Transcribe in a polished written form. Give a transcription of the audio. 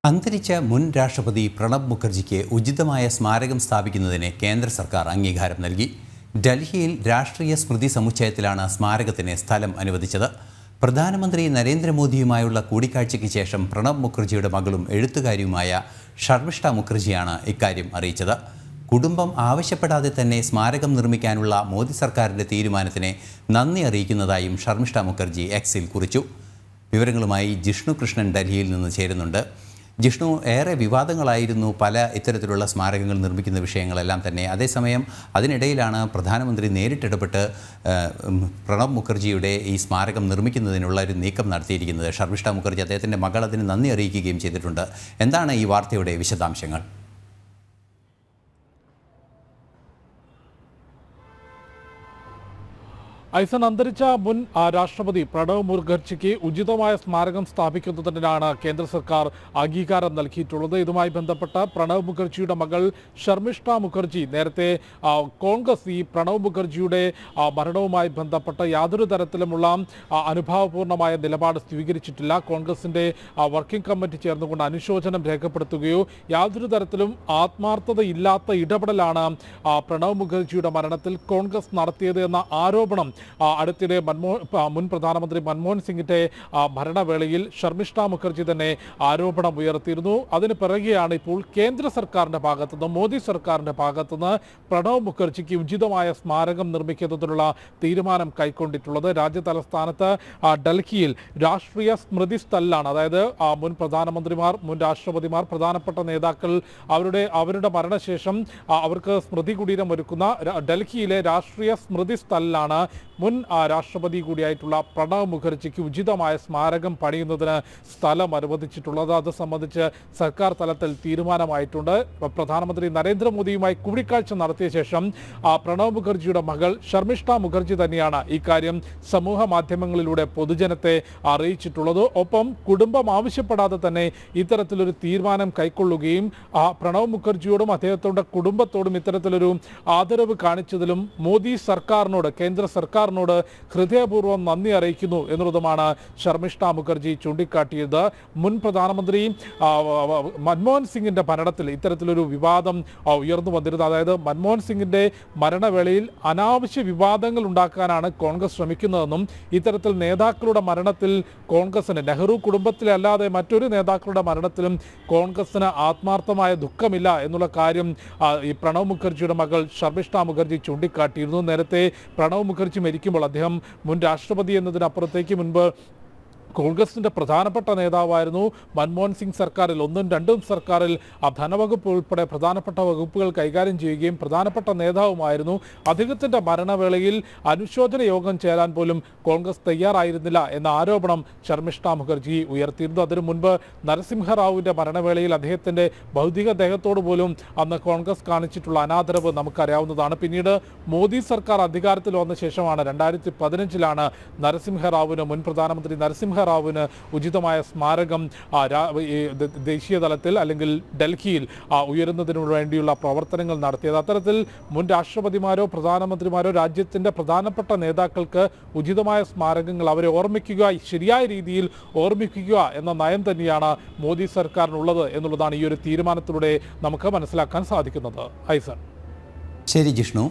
അന്തരിച്ച മുൻ രാഷ്ട്രപതി പ്രണബ് മുഖർജിക്ക് ഉചിതമായ സ്മാരകം സ്ഥാപിക്കുന്നതിന് കേന്ദ്ര സർക്കാർ അംഗീകാരം നൽകി. ഡൽഹിയിൽ രാഷ്ട്രീയ സ്മൃതി സമുച്ചയത്തിലാണ് സ്മാരകത്തിന് സ്ഥലം അനുവദിച്ചത്. പ്രധാനമന്ത്രി നരേന്ദ്രമോദിയുമായുള്ള കൂടിക്കാഴ്ചയ്ക്ക് ശേഷം പ്രണബ് മുഖർജിയുടെ മകളും എഴുത്തുകാരിയുമായ ഷർമിഷ്ഠ മുഖർജിയാണ് ഇക്കാര്യം അറിയിച്ചത്. കുടുംബം ആവശ്യപ്പെടാതെ തന്നെ സ്മാരകം നിർമ്മിക്കാനുള്ള മോദി സർക്കാരിൻ്റെ തീരുമാനത്തിന് നന്ദി അറിയിക്കുന്നതായും ഷർമിഷ്ഠ മുഖർജി എക്സിൽ കുറിച്ചു. വിവരങ്ങളുമായി ജിഷ്ണു കൃഷ്ണൻ ഡൽഹിയിൽ നിന്ന് ചേരുന്നുണ്ട്. ജിഷ്ണു, ഏറെ വിവാദങ്ങളായിരുന്നു പല ഇത്തരത്തിലുള്ള സ്മാരകങ്ങൾ നിർമ്മിക്കുന്ന വിഷയങ്ങളെല്ലാം തന്നെ. അതേസമയം അതിനിടയിലാണ് പ്രധാനമന്ത്രി നേരിട്ടിടപെട്ട് പ്രണബ് മുഖർജിയുടെ ഈ സ്മാരകം നിർമ്മിക്കുന്നതിനുള്ള ഒരു നീക്കം നടത്തിയിരിക്കുന്നത്. ഷർമിഷ്ഠ മുഖർജി, അദ്ദേഹത്തിൻ്റെ മകൾ അതിന് നന്ദി അറിയിക്കുകയും ചെയ്തിട്ടുണ്ട്. എന്താണ് ഈ വാർത്തയുടെ വിശദാംശങ്ങൾ? ഐസൻ, അന്തരിച്ച മുൻ രാഷ്ട്രപതി പ്രണബ് മുഖർജിക്ക് ഉചിതമായ സ്മാരകം സ്ഥാപിക്കുന്നതിനാണ് കേന്ദ്ര സർക്കാർ അംഗീകാരം നൽകിയിട്ടുള്ളത്. ഇതുമായി ബന്ധപ്പെട്ട പ്രണബ് മുഖർജിയുടെ മകൾ ഷർമിഷ്ഠ മുഖർജി നേരത്തെ കോൺഗ്രസ് ഈ പ്രണബ് മുഖർജിയുടെ മരണവുമായി ബന്ധപ്പെട്ട യാതൊരു തരത്തിലുമുള്ള അനുഭാവപൂർണമായ നിലപാട് സ്വീകരിച്ചിട്ടില്ല. കോൺഗ്രസിൻ്റെ വർക്കിംഗ് കമ്മിറ്റി ചേർന്നുകൊണ്ട് അനുശോചനം രേഖപ്പെടുത്തുകയോ യാതൊരു തരത്തിലും ആത്മാർത്ഥതയില്ലാത്ത ഇടപെടലാണ് പ്രണബ് മുഖർജിയുടെ മരണത്തിൽ കോൺഗ്രസ് നടത്തിയത് എന്ന ആരോപണം അടുത്തിടെ മുൻ പ്രധാനമന്ത്രി മൻമോഹൻ സിംഗിന്റെ ഭരണവേളയിൽ ഷർമിഷ്ഠ മുഖർജി തന്നെ ആരോപണം ഉയർത്തിയിരുന്നു. അതിന് പിറകെയാണ് ഇപ്പോൾ കേന്ദ്ര സർക്കാരിന്റെ ഭാഗത്തുനിന്ന്, മോദി സർക്കാരിന്റെ ഭാഗത്തുനിന്ന് പ്രണബ് മുഖർജിക്ക് ഉചിതമായ സ്മാരകം നിർമ്മിക്കുന്നതിനുള്ള തീരുമാനം കൈക്കൊണ്ടിട്ടുള്ളത്. രാജ്യ തലസ്ഥാനത്ത് ഡൽഹിയിൽ രാഷ്ട്രീയ സ്മൃതി സ്ഥലിലാണ്, അതായത് മുൻ പ്രധാനമന്ത്രിമാർ, മുൻ രാഷ്ട്രപതിമാർ, പ്രധാനപ്പെട്ട നേതാക്കൾ അവരുടെ മരണശേഷം അവർക്ക് സ്മൃതി കുടീരം ഒരുക്കുന്ന ഡൽഹിയിലെ രാഷ്ട്രീയ സ്മൃതി സ്ഥലിലാണ് മുൻ രാഷ്ട്രപതി കൂടിയായിട്ടുള്ള പ്രണബ് മുഖർജിക്ക് ഉചിതമായ സ്മാരകം പണിയുന്നതിന് സ്ഥലം അനുവദിച്ചിട്ടുള്ളത്. അത് സംബന്ധിച്ച് സർക്കാർ തലത്തിൽ തീരുമാനമായിട്ടുണ്ട്. പ്രധാനമന്ത്രി നരേന്ദ്രമോദിയുമായി കൂടിക്കാഴ്ച നടത്തിയ ശേഷം പ്രണബ് മുഖർജിയുടെ മകൾ ഷർമിഷ്ഠ മുഖർജി തന്നെയാണ് ഇക്കാര്യം സമൂഹ മാധ്യമങ്ങളിലൂടെ പൊതുജനത്തെ അറിയിച്ചിട്ടുള്ളത്. ഒപ്പം കുടുംബം ആവശ്യപ്പെടാതെ തന്നെ ഇത്തരത്തിലൊരു തീരുമാനം കൈക്കൊള്ളുകയും പ്രണബ് മുഖർജിയോടും അദ്ദേഹത്തിന്റെ കുടുംബത്തോടും ഇത്തരത്തിലൊരു ആദരവ് കാണിച്ചതിലും മോദി സർക്കാരിനോട്, കേന്ദ്ര സർക്കാരിനോട് ഹൃദയപൂർവ്വം നന്ദി അറിയിക്കുന്നു എന്നുള്ളതുമാണ് ഷർമിഷ്ഠ മുഖർജി ചൂണ്ടിക്കാട്ടിയത്. മുൻ പ്രധാനമന്ത്രി മൻമോഹൻ സിംഗിന്റെ ഭരണത്തിൽ ഇത്തരത്തിലൊരു വിവാദം ഉയർന്നു വന്നിരുന്നത്. അതായത് മൻമോഹൻ സിംഗിന്റെ മരണവേളയിൽ അനാവശ്യ വിവാദങ്ങൾ ഉണ്ടാക്കാനാണ് കോൺഗ്രസ് ശ്രമിക്കുന്നതെന്നും ഇത്തരത്തിൽ നേതാക്കളുടെ മരണത്തിൽ കോൺഗ്രസിന്, നെഹ്റു കുടുംബത്തിലല്ലാതെ മറ്റൊരു നേതാക്കളുടെ മരണത്തിലും കോൺഗ്രസിന് ആത്മാർത്ഥമായ ദുഃഖമില്ല എന്നുള്ള കാര്യം ഈ പ്രണബ് മുഖർജിയുടെ മകൾ ഷർമിഷ്ഠ മുഖർജി ചൂണ്ടിക്കാട്ടിയിരുന്നു. നേരത്തെ പ്രണബ് മുഖർജി മരിക്കുമ്പോൾ അദ്ദേഹം മുൻ രാഷ്ട്രപതി എന്നതിനപ്പുറത്തേക്ക് മുൻപ് കോൺഗ്രസിൻ്റെ പ്രധാനപ്പെട്ട നേതാവായിരുന്നു. മൻമോഹൻ സിംഗ് സർക്കാരിൽ, 1ഉം 2ഉം സർക്കാരിൽ ധനവകുപ്പ് ഉൾപ്പെടെ പ്രധാനപ്പെട്ട വകുപ്പുകൾ കൈകാര്യം ചെയ്യുകയും പ്രധാനപ്പെട്ട നേതാവുമായിരുന്നു. അദ്ദേഹത്തിൻ്റെ മരണവേളയിൽ അനുശോചന യോഗം ചേരാൻ പോലും കോൺഗ്രസ് തയ്യാറായിരുന്നില്ല എന്ന ആരോപണം ഷർമിഷ്ഠ മുഖർജി ഉയർത്തിയിരുന്നു. അതിനു മുൻപ് നരസിംഹറാവുവിൻ്റെ മരണവേളയിൽ അദ്ദേഹത്തിൻ്റെ ഭൗതികദേഹത്തോട് പോലും അന്ന് കോൺഗ്രസ് കാണിച്ചിട്ടുള്ള അനാദരവ് നമുക്കറിയാവുന്നതാണ്. പിന്നീട് മോദി സർക്കാർ അധികാരത്തിൽ വന്ന ശേഷമാണ് 2015 നരസിംഹറാവുവിന്, മുൻ പ്രധാനമന്ത്രി നരസിംഹറാവുവിന് ഉചിതമായ സ്മാരകം ദേശീയ തലത്തിൽ അല്ലെങ്കിൽ ഡൽഹിയിൽ ഉയരുന്നതിനു വേണ്ടിയുള്ള പ്രവർത്തനങ്ങൾ നടത്തിയത്. അത്തരത്തിൽ മുൻ രാഷ്ട്രപതിമാരോ പ്രധാനമന്ത്രിമാരോ രാജ്യത്തിൻ്റെ പ്രധാനപ്പെട്ട നേതാക്കൾക്ക് ഉചിതമായ സ്മാരകങ്ങൾ, അവരെ ഓർമ്മിക്കുക, ശരിയായ രീതിയിൽ ഓർമ്മിക്കുക എന്ന നയം തന്നെയാണ് മോദി സർക്കാരിനുള്ളത് എന്നുള്ളതാണ് ഈ ഒരു തീരുമാനത്തിലൂടെ നമുക്ക് മനസ്സിലാക്കാൻ സാധിക്കുന്നത്. ഐസൻ. ശരി ജിഷ്ണു.